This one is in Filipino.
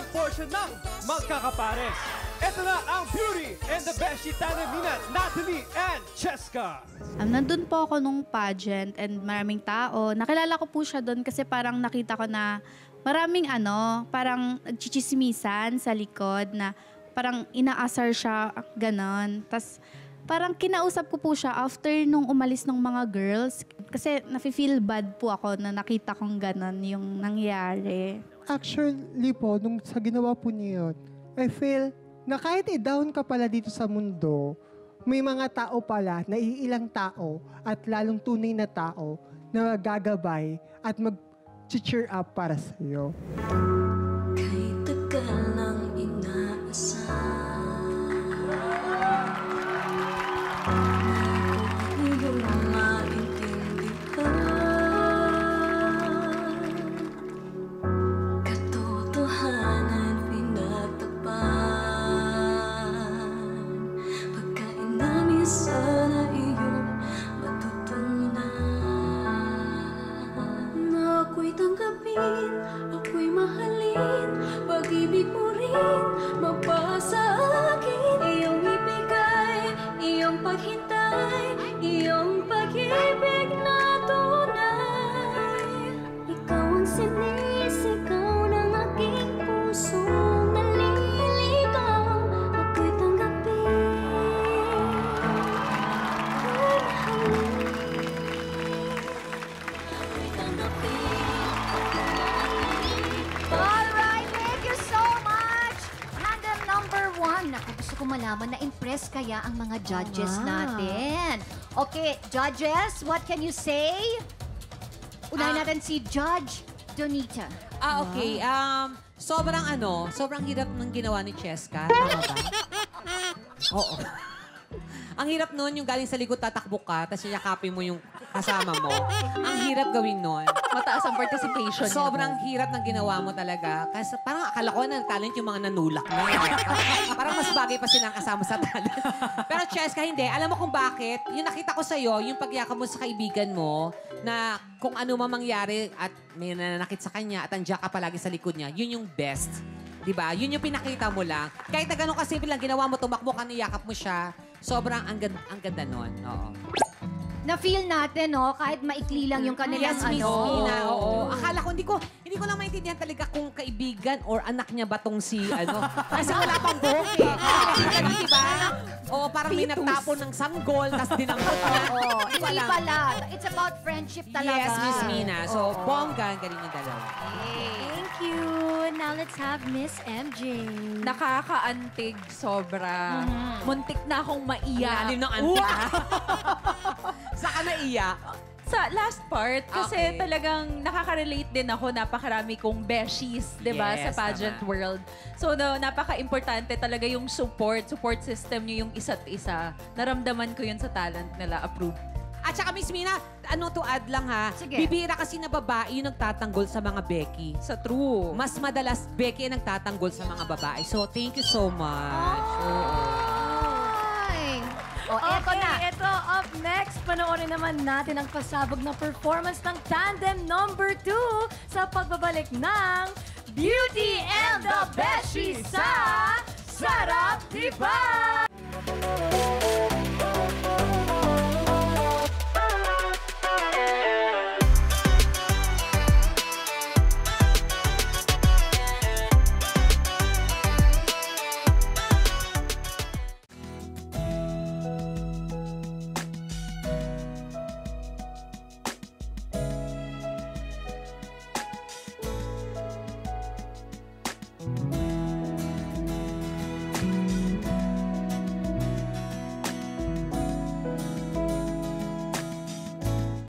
portion ng magkakapares. Ito na ang Beauty and the Beshi tandem ni Natalie and Cheska. Nandun po ako nung pageant and maraming tao. Nakilala ko po siya doon kasi parang nakita ko na maraming parang nagchichismisan sa likod na parang inaasar siya, ganon. Tapos parang kinausap ko po siya after nung umalis ng mga girls. Kasi nafe-feel bad po ako na nakita kong ganon yung nangyari. Actually po, nung sa ginawa po niya yun, I feel na kahit i-down ka pala dito sa mundo, may mga tao pala, naiilang tao at lalong tunay na tao na gagabay at mag-cheer up para sa iyo. Kay tagal nang inaasar, hindi mo maintindihan. Katotohanan pinagtapan, pagkainamin sana iyong matutunan. Na ako'y tanggapin, ako'y mahalin, pag-ibig mo rin mapasa akin. Iyong ibigay, iyong paghintay, iyong pag-ibig na tunay. Ikaw ang sinisigaw ng aking pusong naliligaw. Ako'y tanggapin, ako'y mahalin. Ako'y tanggapin, ako'y mahalin. Alright, thank you so much! Tandem number 1. Naku, gusto ko malaman na impress kaya ang mga judges natin. Okay, judges, what can you say? Unahin natin si Judge Donita. Okay. Sobrang hirap ng ginawa ni Cheska. Tama ba? Oo. Ang hirap nun, yung galing sa likod tatakbo ka, tapos yakapin mo yung kasama mo. Ang hirap gawin nun. Mataas ang participation. Sobrang hirap ng ginawa mo talaga. Kasi parang akala ko na talent yung mga nanulak na. Parang mas bagay pa silang kasama sa talent. Pero Cheska, hindi. Alam mo kung bakit? Yung nakita ko sa'yo, yung pagyakap mo sa kaibigan mo, na kung ano man mangyari at may nananakit sa kanya at andiyan ka palagi sa likod niya, yun yung best. Diba? Yun yung pinakita mo lang. Kahit na ganun kasimple lang, ginawa mo, tumakbo ka, niyakap mo siya. Sobrang ang ganda nun. Oo. Na-feel natin, no? Kahit maikli lang yung kanilang Yes, Miss Mina, oo. Akala ko, hindi ko lang maintindihan talaga kung kaibigan or anak niya ba tong si, Kasi wala pang buhok eh. Ganun, diba? Oo, parang may nagtapon ng sanggol, tas dinangkot niya. Oo, Hindi pala. It's about friendship talaga. Yes, Miss Mina. So, bongga, galing yung dalawa. Thank you. Now let's have Miss MJ. Nakakaantig sobra. Muntik na akong maiyak. Lalim ng antik, ha? Saan ka naiyak? Sa last part, kasi Okay. talagang nakaka-relate din ako. Napakarami kong beshies, di ba, Yes, sa pageant tama. world. So, napaka-importante talaga yung support system nyo yung isa't isa. Naramdaman ko yun sa talent nila. Approved. At saka, Miss Mina, to add lang ha, Sige. bibira kasi na babae yung nagtatanggol sa mga Becky. Sa true. Mas madalas, Becky ang nagtatanggol sa mga babae. So, thank you so much. Ay. O, eto na. Ito, up next, panoorin naman natin ang pasabog na performance ng tandem number 2 sa pagbabalik ng Beauty and the Beshi sa Sarap Diba!